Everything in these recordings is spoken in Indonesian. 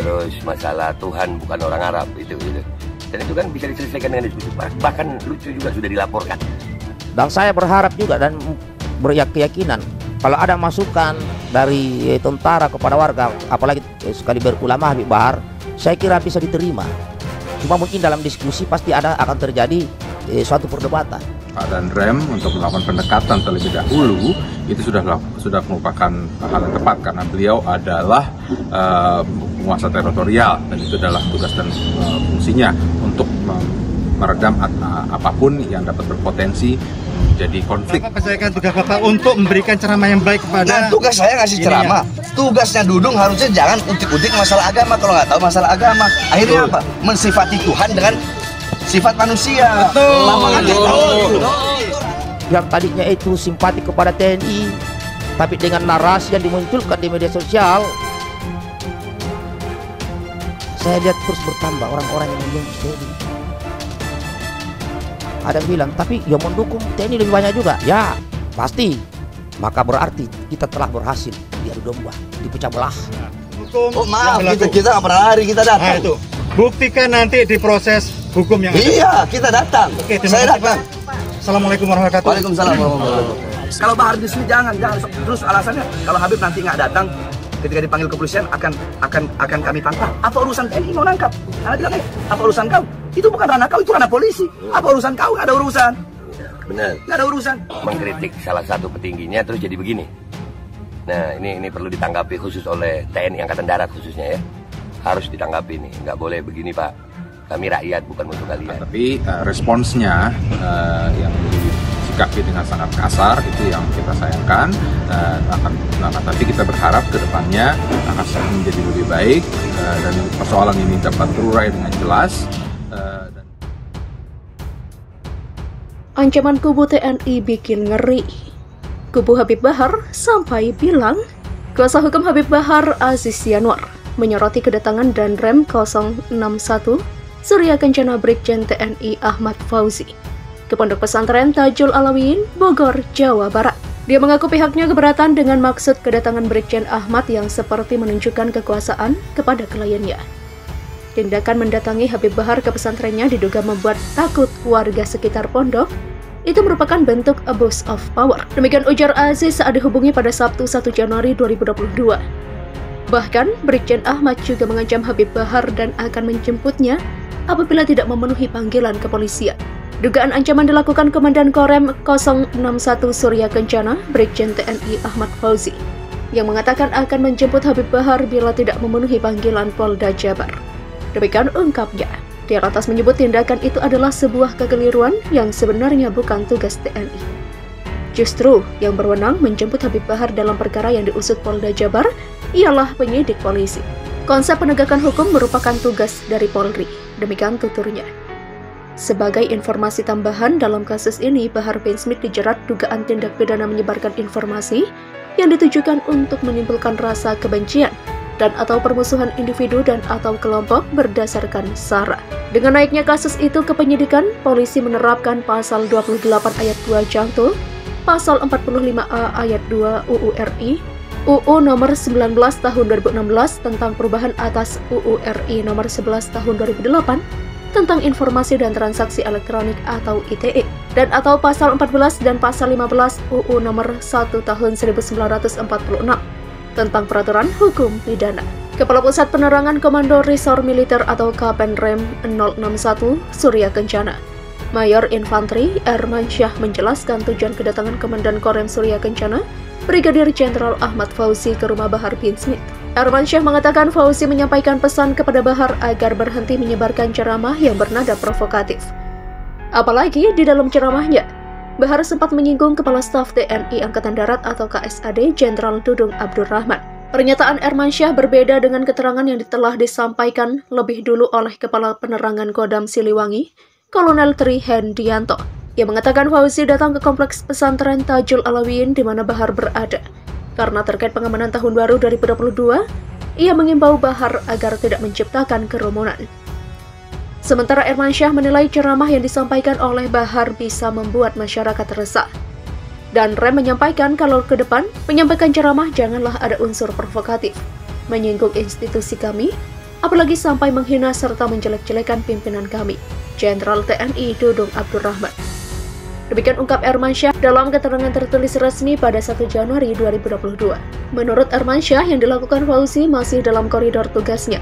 terus masalah Tuhan bukan orang Arab itu. Dan itu kan bisa diselesaikan dengan diskusi. Bahkan lucu juga sudah dilaporkan. Dan saya berharap juga dan berkeyakinan kalau ada masukan dari tentara kepada warga, apalagi sekali berulama Habib Bahar, saya kira bisa diterima. Cuma mungkin dalam diskusi pasti akan terjadi suatu perdebatan. Pak Danrem untuk melakukan pendekatan terlebih dahulu itu sudah merupakan hal yang tepat karena beliau adalah penguasa teritorial dan itu adalah tugas dan fungsinya untuk meredam apapun yang dapat berpotensi menjadi konflik. Bapak percayakan tugas Bapak untuk memberikan ceramah yang baik kepada. Nah, tugas saya ngasih ceramah. Tugasnya Dudung harusnya jangan utik-utik masalah agama kalau nggak tahu masalah agama. Akhirnya apa? Mensifati Tuhan dengan sifat manusia. Yang tadinya itu simpati kepada TNI, tapi dengan narasi yang dimunculkan di media sosial, saya lihat terus bertambah orang-orang yang mendukung TNI. Ada yang bilang, tapi yang mendukung TNI lebih banyak juga. Ya, pasti. Maka berarti kita telah berhasil diadu domba, dipecah belah. Oh maaf, kita nggak pernah lari, kita datang. Nah, itu. Buktikan nanti di proses hukum yang ada. Iya, kita datang. Oke, saya datang. Assalamualaikum warahmatullahi wabarakatuh. Waalaikumsalam warahmatullahi wabarakatuh. Kalau Bahar Bismi jangan. Terus alasannya kalau Habib nanti nggak datang, ketika dipanggil kepolisian akan kami tangkap. Apa urusan TNI mau nangkap? Karena bilang, apa urusan kau? Itu bukan ranah kau, itu ranah polisi. Apa urusan kau? Nggak ada urusan. Benar. Nggak ada urusan. Mengkritik salah satu petingginya terus jadi begini. Nah, ini perlu ditanggapi khusus oleh TNI Angkatan Darat khususnya ya. Harus ditanggapi nih, nggak boleh begini Pak. Kami rakyat bukan musuh kalian. Tapi responsnya yang disikapi dengan sangat kasar itu yang kita sayangkan. Tapi kita berharap ke depannya akan menjadi lebih baik dan persoalan ini dapat terurai dengan jelas. Ancaman kubu TNI bikin ngeri. Kubu Habib Bahar sampai bilang, kuasa hukum Habib Bahar Aziz Yanwar menyoroti kedatangan Danrem 061 Surya Kencana Brigjen TNI Ahmad Fauzi ke Pondok Pesantren Tajul Alawiyin, Bogor, Jawa Barat. Dia mengaku pihaknya keberatan dengan maksud kedatangan Brigjen Ahmad yang seperti menunjukkan kekuasaan kepada kliennya. Tindakan mendatangi Habib Bahar ke pesantrennya diduga membuat takut warga sekitar pondok. Itu merupakan bentuk abuse of power. Demikian ujar Aziz saat dihubungi pada Sabtu 1 Januari 2022. Bahkan, Brigjen Ahmad juga mengancam Habib Bahar dan akan menjemputnya apabila tidak memenuhi panggilan kepolisian. Dugaan ancaman dilakukan Komandan Korem 061 Surya Kencana, Brigjen TNI Ahmad Fauzi, yang mengatakan akan menjemput Habib Bahar bila tidak memenuhi panggilan Polda Jabar. Demikian ungkapnya. Dia lantas menyebut tindakan itu adalah sebuah kekeliruan yang sebenarnya bukan tugas TNI. Justru yang berwenang menjemput Habib Bahar dalam perkara yang diusut Polda Jabar ialah penyidik polisi. Konsep penegakan hukum merupakan tugas dari Polri, demikian tuturnya. Sebagai informasi tambahan dalam kasus ini, Bahar bin Smith dijerat dugaan tindak pidana menyebarkan informasi yang ditujukan untuk menimbulkan rasa kebencian dan atau permusuhan individu dan atau kelompok berdasarkan SARA. Dengan naiknya kasus itu ke penyidikan, polisi menerapkan pasal 28 ayat 2 Janto, pasal 45A ayat 2 UU RI, UU nomor 19 tahun 2016 tentang perubahan atas UU RI nomor 11 tahun 2008 tentang informasi dan transaksi elektronik atau ITE, dan atau pasal 14 dan pasal 15 UU nomor 1 tahun 1946 tentang peraturan hukum pidana. Kepala Pusat Penerangan Komando Resor Militer atau Kapenrem 061 Surya Kencana, Mayor Infanteri Erman Syah menjelaskan tujuan kedatangan Komandan Korem Surya Kencana, Brigadir Jenderal Ahmad Fauzi ke rumah Bahar bin Smith. Erman Syah mengatakan Fauzi menyampaikan pesan kepada Bahar agar berhenti menyebarkan ceramah yang bernada provokatif. Apalagi di dalam ceramahnya, Bahar sempat menyinggung Kepala Staf TNI Angkatan Darat atau KSAD Jenderal Dudung Abdurrahman. Pernyataan Erman Syah berbeda dengan keterangan yang telah disampaikan lebih dulu oleh Kepala Penerangan Kodam Siliwangi, Kolonel Tri Hendianto, yang mengatakan Fauzi datang ke kompleks pesantren Tajul Alawiyin di mana Bahar berada. Karena terkait pengamanan Tahun Baru 2022, ia mengimbau Bahar agar tidak menciptakan kerumunan. Sementara Erman Syah menilai ceramah yang disampaikan oleh Bahar bisa membuat masyarakat resah. Dan Rem menyampaikan kalau ke depan menyampaikan ceramah janganlah ada unsur provokatif, menyinggung institusi kami, apalagi sampai menghina serta menjelek-jelekan pimpinan kami, Jenderal TNI Dudung Abdurrahman. Demikian ungkap Ermansyah dalam keterangan tertulis resmi pada 1 Januari 2022. Menurut Ermansyah, yang dilakukan Fauzi masih dalam koridor tugasnya,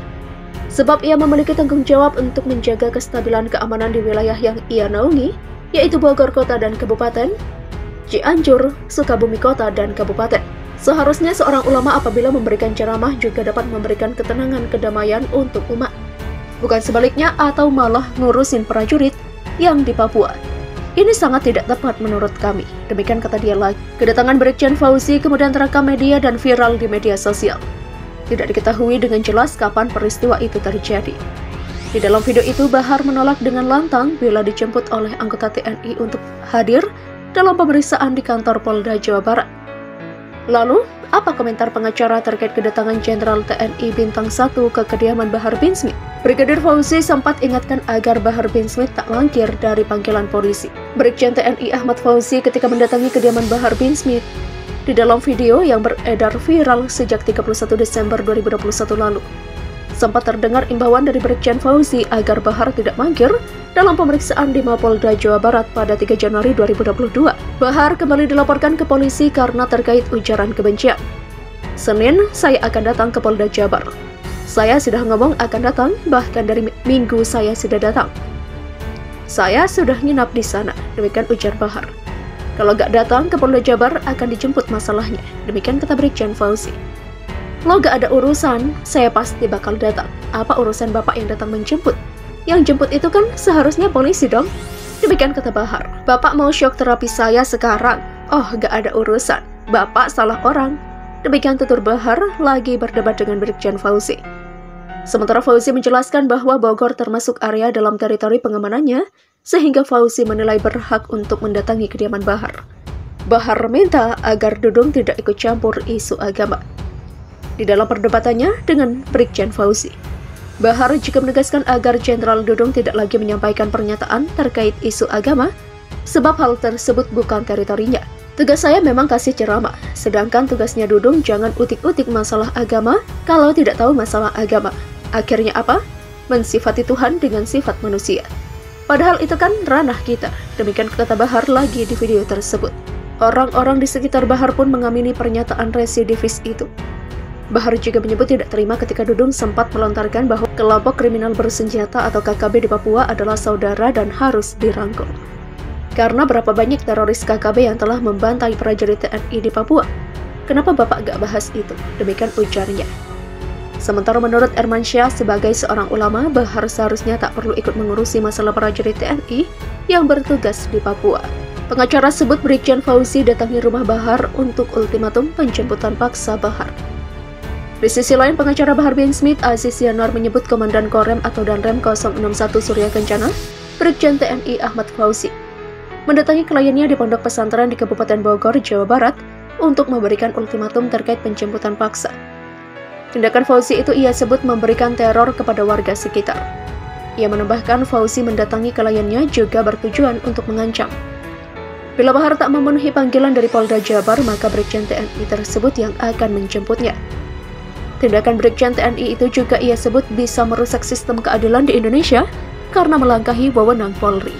sebab ia memiliki tanggung jawab untuk menjaga kestabilan keamanan di wilayah yang ia naungi, yaitu Bogor Kota dan Kabupaten, Cianjur, Sukabumi Kota dan Kabupaten. Seharusnya seorang ulama apabila memberikan ceramah juga dapat memberikan ketenangan kedamaian untuk umat, bukan sebaliknya atau malah ngurusin prajurit yang di Papua. Ini sangat tidak tepat menurut kami. Demikian kata dia lagi. Kedatangan Brigjen Fauzi kemudian terekam media dan viral di media sosial. Tidak diketahui dengan jelas kapan peristiwa itu terjadi. Di dalam video itu, Bahar menolak dengan lantang bila dijemput oleh anggota TNI untuk hadir dalam pemeriksaan di kantor Polda Jawa Barat. Lalu, apa komentar pengacara terkait kedatangan Jenderal TNI Bintang 1 ke kediaman Bahar bin Smith? Brigadir Fauzi sempat ingatkan agar Bahar bin Smith tak mangkir dari panggilan polisi. Brigjen TNI Ahmad Fauzi ketika mendatangi kediaman Bahar bin Smith di dalam video yang beredar viral sejak 31 Desember 2021 lalu, sempat terdengar imbauan dari Brigjen Fauzi agar Bahar tidak mangkir dalam pemeriksaan di Mapolda Jawa Barat pada 3 Januari 2022. Bahar kembali dilaporkan ke polisi karena terkait ujaran kebencian. Senin, saya akan datang ke Polda Jabar. Saya sudah ngomong akan datang, bahkan dari Minggu saya sudah datang. Saya sudah nginap di sana, demikian ujar Bahar. Kalau gak datang ke Polda Jabar akan dijemput masalahnya, demikian kata Brigjen Fauzi. Lo gak ada urusan, saya pasti bakal datang. Apa urusan bapak yang datang menjemput? Yang jemput itu kan seharusnya polisi dong. Demikian kata Bahar. Bapak mau shock terapi saya sekarang. Oh, gak ada urusan. Bapak salah orang. Demikian tutur Bahar lagi berdebat dengan Brigjen Fauzi. Sementara Fauzi menjelaskan bahwa Bogor termasuk area dalam teritori pengamanannya, sehingga Fauzi menilai berhak untuk mendatangi kediaman Bahar. Bahar minta agar Dudung tidak ikut campur isu agama. Di dalam perdebatannya dengan Brigjen Fauzi, Bahar juga menegaskan agar Jenderal Dudung tidak lagi menyampaikan pernyataan terkait isu agama, sebab hal tersebut bukan teritorinya. Tugas saya memang kasih ceramah, sedangkan tugasnya Dudung jangan utik-utik masalah agama kalau tidak tahu masalah agama. Akhirnya apa? Mensifati Tuhan dengan sifat manusia. Padahal itu kan ranah kita. Demikian kata Bahar lagi di video tersebut. Orang-orang di sekitar Bahar pun mengamini pernyataan residivis itu. Bahar juga menyebut tidak terima ketika Dudung sempat melontarkan bahwa kelompok kriminal bersenjata atau KKB di Papua adalah saudara dan harus dirangkul. Karena berapa banyak teroris KKB yang telah membantai prajurit TNI di Papua? Kenapa Bapak gak bahas itu? Demikian ujarnya. Sementara menurut Ermansyah, sebagai seorang ulama, Bahar seharusnya tak perlu ikut mengurusi masalah prajurit TNI yang bertugas di Papua. Pengacara sebut Brigjen Fauzi datangi rumah Bahar untuk ultimatum penjemputan paksa Bahar. Di sisi lain, pengacara Bahar bin Smith, Aziz Yanuar, menyebut Komandan Korem atau Danrem 061 Surya Kencana, Brigjen TNI Ahmad Fauzi, mendatangi kliennya di pondok pesantren di Kabupaten Bogor, Jawa Barat, untuk memberikan ultimatum terkait penjemputan paksa. Tindakan Fauzi itu ia sebut memberikan teror kepada warga sekitar. Ia menambahkan Fauzi mendatangi kliennya juga bertujuan untuk mengancam. Bila Bahar tak memenuhi panggilan dari Polda Jabar, maka Brigjen TNI tersebut yang akan menjemputnya. Tindakan Brigjen TNI itu juga ia sebut bisa merusak sistem keadilan di Indonesia karena melangkahi wewenang Polri.